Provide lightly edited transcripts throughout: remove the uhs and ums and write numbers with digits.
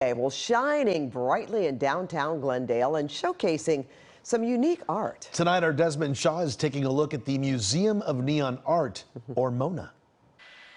Well, shining brightly in downtown Glendale and showcasing some unique art. Tonight, our Desmond Shaw is taking a look at the Museum of Neon Art, or MONA.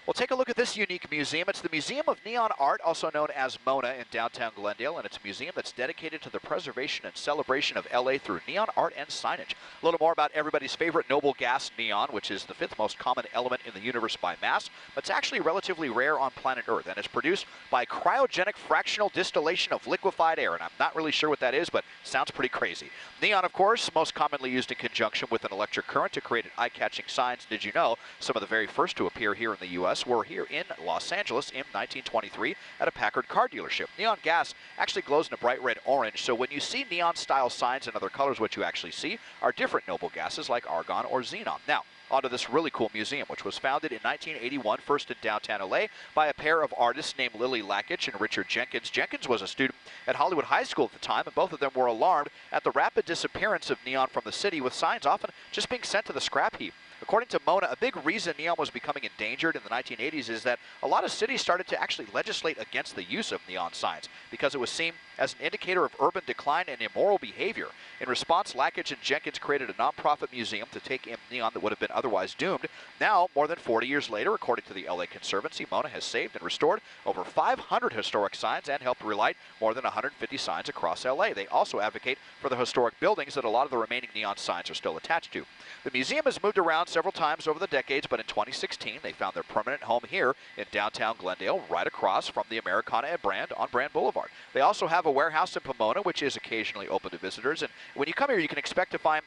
Well, take a look at this unique museum. It's the Museum of Neon Art, also known as MONA in downtown Glendale, and it's a museum that's dedicated to the preservation and celebration of LA through neon art and signage. A little more about everybody's favorite noble gas, neon, which is the 5th most common element in the universe by mass, but it's actually relatively rare on planet Earth, and it's produced by cryogenic fractional distillation of liquefied air, and I'm not really sure what that is, but sounds pretty crazy. Neon, of course, most commonly used in conjunction with an electric current to create eye-catching signs. Did you know some of the very first to appear here in the U.S. were here in Los Angeles in 1923 at a Packard car dealership. Neon gas actually glows in a bright red orange, so when you see neon-style signs in other colors, what you actually see are different noble gases like argon or xenon. Now, onto this really cool museum, which was founded in 1981, first in downtown LA, by a pair of artists named Lily Lackich and Richard Jenkins. Jenkins was a student at Hollywood High School at the time, and both of them were alarmed at the rapid disappearance of neon from the city, with signs often just being sent to the scrap heap. According to MONA, a big reason neon was becoming endangered in the 1980s is that a lot of cities started to actually legislate against the use of neon signs because it was seen as an indicator of urban decline and immoral behavior. In response, Lackich and Jenkins created a nonprofit museum to take in neon that would have been otherwise doomed. Now, more than 40 years later, according to the LA Conservancy, MONA has saved and restored over 500 historic signs and helped relight more than 150 signs across LA. They also advocate for the historic buildings that a lot of the remaining neon signs are still attached to. The museum has moved around several times over the decades, but in 2016, they found their permanent home here in downtown Glendale, right across from the Americana and Brand on Brand Boulevard. They also have a warehouse in Pomona, which is occasionally open to visitors, and when you come here, you can expect to find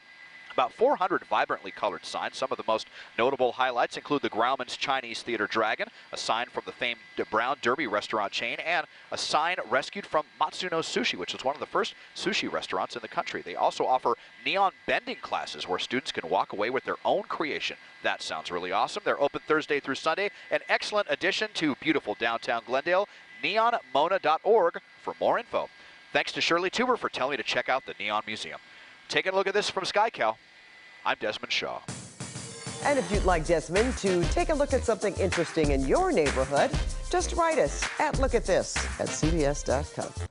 about 400 vibrantly colored signs. Some of the most notable highlights include the Grauman's Chinese Theater Dragon, a sign from the famed Brown Derby restaurant chain, and a sign rescued from Matsuno's Sushi, which is one of the first sushi restaurants in the country. They also offer neon bending classes where students can walk away with their own creation. That sounds really awesome. They're open Thursday through Sunday. An excellent addition to beautiful downtown Glendale. neonmona.org for more info. Thanks to Shirley Tuber for telling me to check out the Neon Museum. Taking a look at this from SkyCal, I'm Desmond Shaw. And if you'd like Desmond to take a look at something interesting in your neighborhood, just write us at lookatthis@cbs.com.